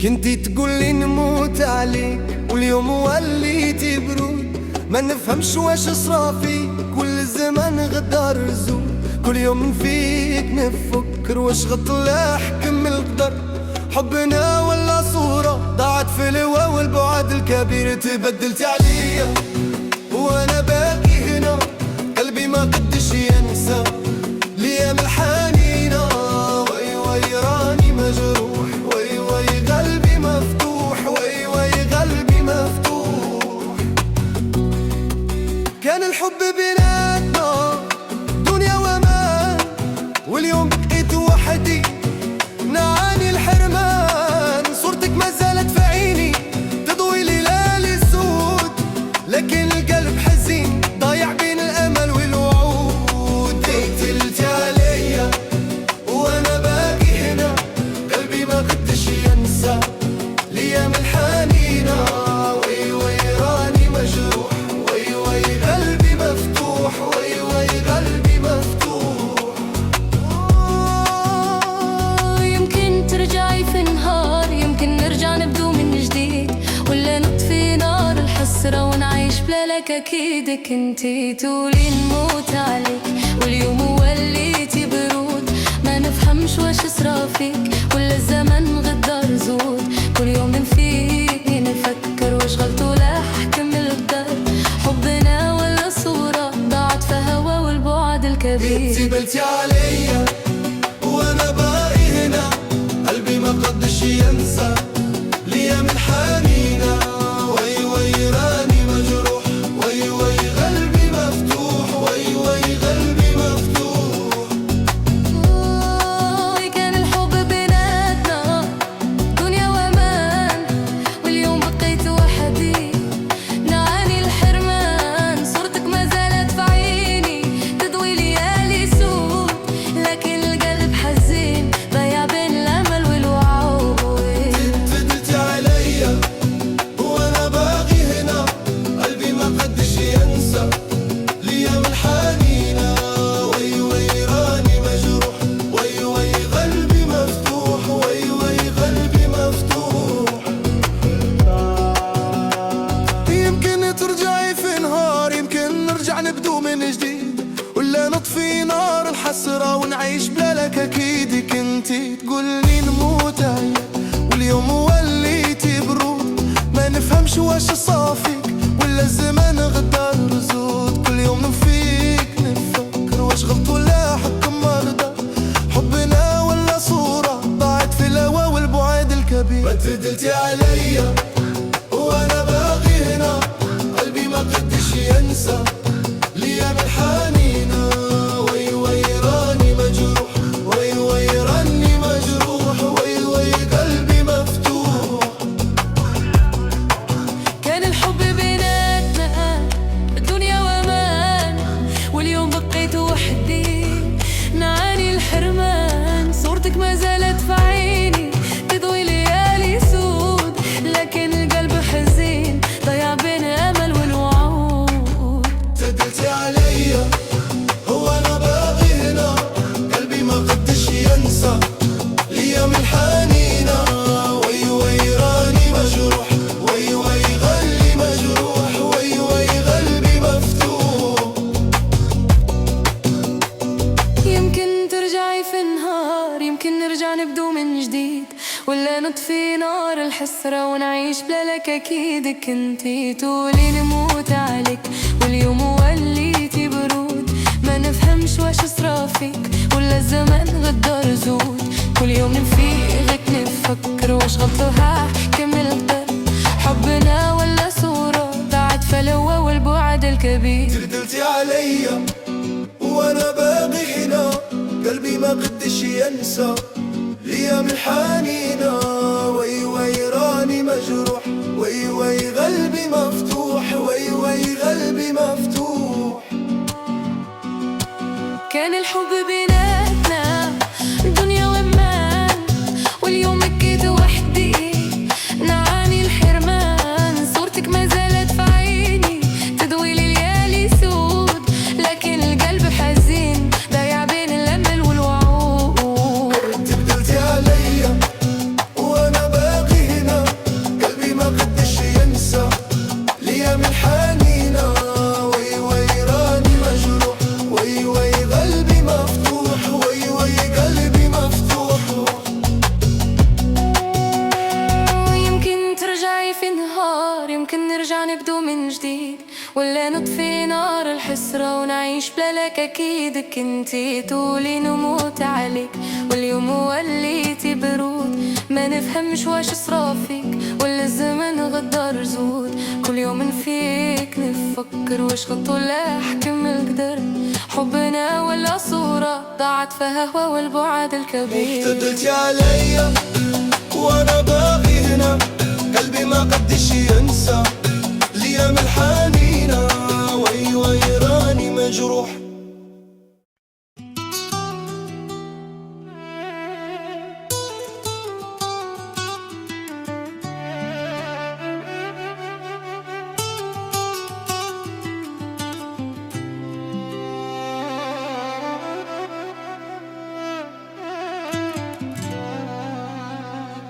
كنتي تقولي نموت عليك واليوم وليتي برود. ما نفهمش واش صرافي كل الزمان غدار زول. كل يوم فيك نفكر واش غطلع حكم القدر. حبنا ولا صورة ضاعت في الهوا والبعد الكبير. تبدلت عليا وانا باقي هنا، قلبي ما قدش ينسى ليام الحنينة. وي وي راني مجروح، وي وي قلبي مفتوح، وي وي قلبي مفتوح. كان الحب بيناتنا دنيا وامان، واليوم بقيت وحدي نعاني الحرمان. صورتك ما زالت في عيني تضوي لي ليالي سود، لكن القلب حزين ضايع بين الامل والوعود. قتلتي عليا وانا باقي هنا، قلبي ما قدش ينسى ليام الحنينة. وي وي راني مجروح، وي وي قلبي مفتوح، وي وي قلبي مفتوح. يمكن ترجعي في نهار، يمكن نرجع نبدو من جديد، ولا نطفي نار الحسرة ونعيش بلا لك. أكيدك انتي تقولي نموت عليك واليوم وليتي برود. ما نفهمش واش صرا فيك ولا الزمن غدار زود. كل يوم فيك نفكر واش غلط ولا حكم القدر. حبنا ولا صورة ضاعت في هوا والبعد الكبير. قتلتي عليا وانا باقي هنا، قلبي ما قدش ينسى ليام الحنينة. وي وي راني مجروح، وي وي قلبي مفتوح، وي وي قلبي مفتوح. كان الحب بيناتنا دنيا وامان، واليوم بقيت وحدي نعاني الحرمان. صورتك ما زالت في عيني تضوي ليالي سود، لكن القلب حزين ضيع بين الامل والوعود. فضلتي عليا وانا باقي هنا، قلبي ما قدش ينسى ليام الحنينة. وي وي راني مجروح، وي وي قلبي مفتوح، وي وي قلبي مفتوح. يمكن ترجعي في نهار، يمكن نرجع نبدو من جديد، ولا نطفي نار الحسرة ونعيش بلا لك. أكيدك انتي تقولي نموت عليك واليوم وليتي برود. ما نفهمش واش صافيك ولا الزمان غدار زود. كل يوم فيك نفكر واش غلط ولا حكم مرضى. حبنا ولا صورة ضاعت في الهوا والبعد الكبير. ما تبدلتي عليا وانا باقي هنا، قلبي ما قدش ينسى ليام الحنينة. وي وي راني مجروح، وي وي راني مجروح، وي وي قلبي مفتوح. كان الحب بيناتنا الدنيا وامان، واليوم بقيت وحدي نعاني الحرمان. صورتك ما زالت في عيني تضوي ليالي سود، لكن القلب حزين ضيع بين امل والوعود. تبدلتي عليا وانا باقي هنا، قلبي ما قدش ينسى ليام الحنينة. وي وي راني مجروح، وي وي قلبي مجروح، وي وي قلبي مفتوح. يمكن ترجعي في نهار، يمكن نرجع نبدو من جديد، ولا نطفي نار الحسرة ونعيش بلا لك. أكيدك انتي تقولي نموت عليك واليوم وليتي برود. ما نفهمش واش صرا فيك ولا الزمن غدار زود. كل يوم نفيقك نفكر واش غلطوها حكم القدر. حبنا ولا صورة ضاعت في الهوا والبعد الكبير. تبدلتي عليا وانا باقي هنا، قلبي ما قدش ينسى ليام الحنينة. وي وي راني مجروح، وي وي قلبي مفتوح، وي وي قلبي مفتوح. كان الحب بيناتنا دنيا وامان، واليوم بقيت وحدي نعاني الحرمان. صورتك ما زالت في عيني تضوي لي ليالي سود، لكن القلب حزين ضايع بين الامل والوعود. تبدلتي عليا وانا باقي ولا نطفي نار الحسرة ونعيش بلا لك أكيدك انتي تقولي نموت عليك، واليوم وليتي برود ما نفهمش واش صرا فيك، ولا الزمن غدار زود كل يوم فيك نفكر واش خط ولا حكم القدر، حبنا ولا صورة ضاعت فيها هوا والبعد الكبير. اعتدلتي عليا وانا باقي هنا، قلبي ما قدش ينسى الايام الحنينة، وي وي راني مجروح.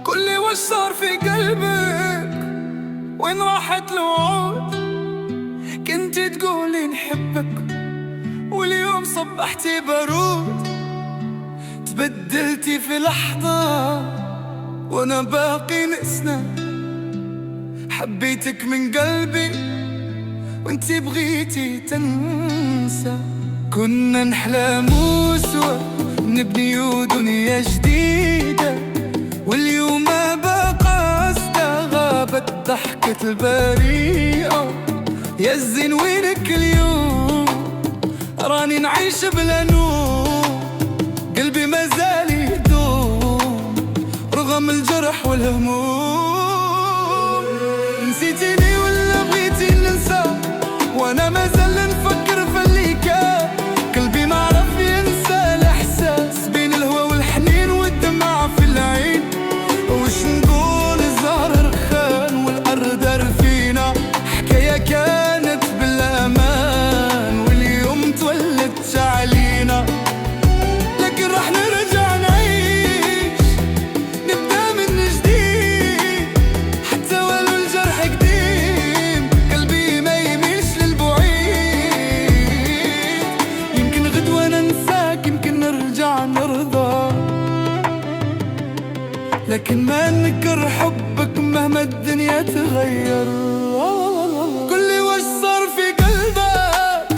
قولي وش صار في قلبك، وين راحت الوعود، كنتي تقولي نحبك واليوم صبحتي بارود، تبدلتي في لحظة وانا باقي نسنا، حبيتك من قلبي وانتي بغيتي تنسى، كنا نحلموا سوا نبنيو دنيا جديدة، واليوم ما بقى غابت ضحكة البريئة، يا الزين وينك اليوم، راني نعيش بلا نوم، قلبي مازال يدوم رغم الجرح والهموم، نسيتيني ولا بغيتي ننسى، وانا مازال نفكر في اللي كان، قلبي ما عرف ينسى الاحساس بين الهوى والحنين والدمع في العين، وش نقول الزهر رخان والأرض رفينا، حكاية كانت بالأمان واليوم تولت علينا، لكن راح نرجع نعيش نبدأ من جديد، حتى ولو الجرح قديم قلبي ما يميلش للبعيد، يمكن غدوة ننساك يمكن نرجع نرضى، لكن ما نكر حبك مهما الدنيا تغير. قولي وش صار في قلبك،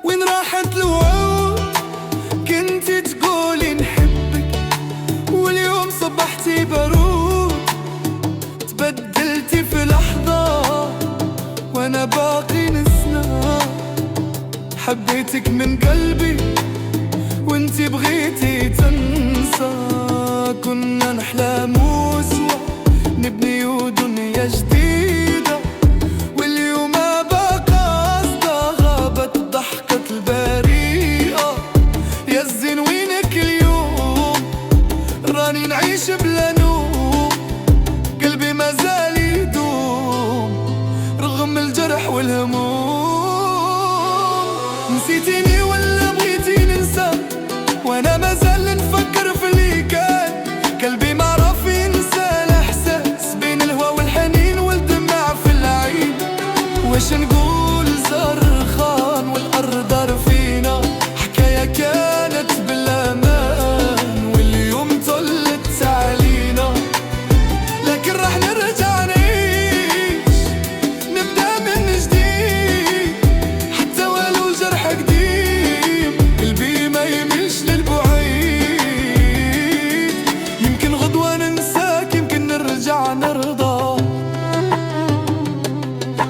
وين راحت الوعود، كنتي تقولي نحبك واليوم صبحتي بارود، تبدلتي في لحظة وانا باقي نسنا، حبيتك من قلبي وانتي بغيتي تنسى، كنا نحلموا سوا نبنيو دنيا جديدة، واليوم ما بقى غابت ضحكة البريئة، يا الزين وينك اليوم، راني نعيش بلا نوم، قلبي مازال يدوم رغم الجرح والهموم، نسيتيني ولا بغيتي ننسى، وانا مازال نفكر في اللي كان، قلبي ما عرف ينسى الاحساس بين الهوى والحنين والدمع في العين، واش نقول زهر خان والارض رفينا، حكاية كانت بالامان واليوم طلت علينا، لكن راح نرجع نعيش نبدأ من جديد، حتى ولو الجرح قديم قلبي ما يميلش للبعيد، يمكن غدوة ننساك يمكن نرجع نرضى،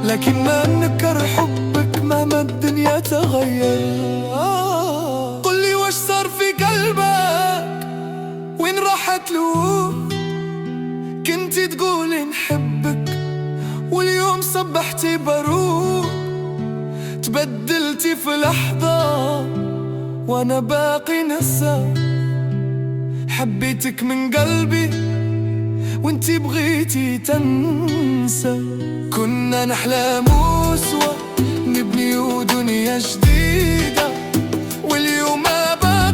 لكن ما نكر حبك مهما الدنيا تغير. قولي وش صار في قلبك، وين راحت الوعود، كنتي تقولي نحبك واليوم صبحتي بارود، تبدلتي في لحظة وانا باقي نسى، حبيتك من قلبي وانتي بغيتي تنسى، كنا نحلموا سوا نبنيو دنيا جديدة، واليوم ما بقى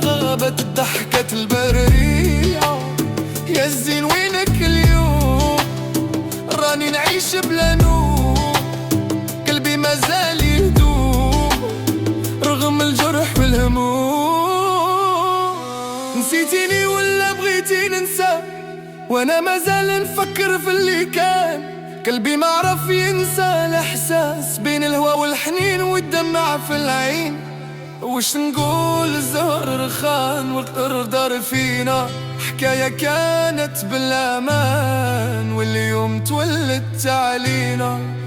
غابت ضحكة البريئة، يا الزين وينك اليوم، راني نعيش بلا نوم، قلبي مازال يهدوم رغم الجرح والهموم، نسيتيني ولا بغيتي ننسى، وانا مازال نفكر في اللي كان، قلبي ما عرف ينسى الإحساس بين الهوى والحنين والدمع في العين. وش نقول الزهر رخان والقطر دار فينا، حكاية كانت بالأمان واليوم تولت علينا.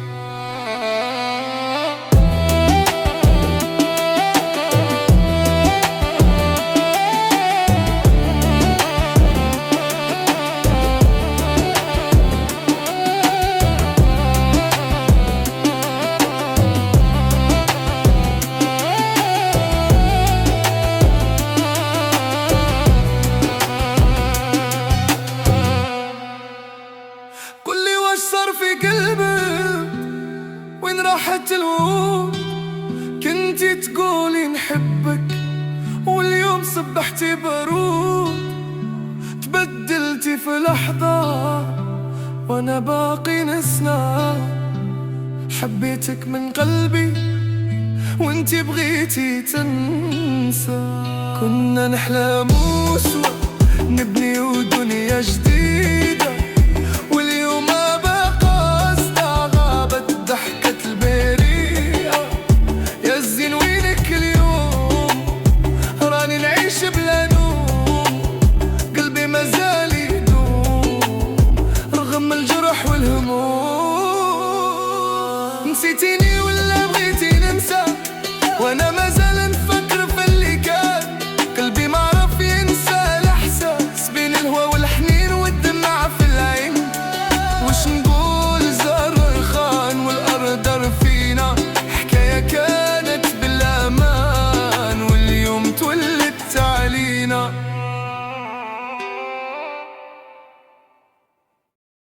صار في قلبي وين راحت الوعود، كنتي تقولي نحبك واليوم صبحتي برود. تبدلتي في لحظة وانا باقي نسنا، حبيتك من قلبي وانتي بغيتي تنسى. كنا نحلم سوا نبني ودنيا جديدة، واليوم بلا نوم. قلبي ما زال يدوم رغم الجرح والهموم. نسيتيني ولا بغيتي ننسى وانا ما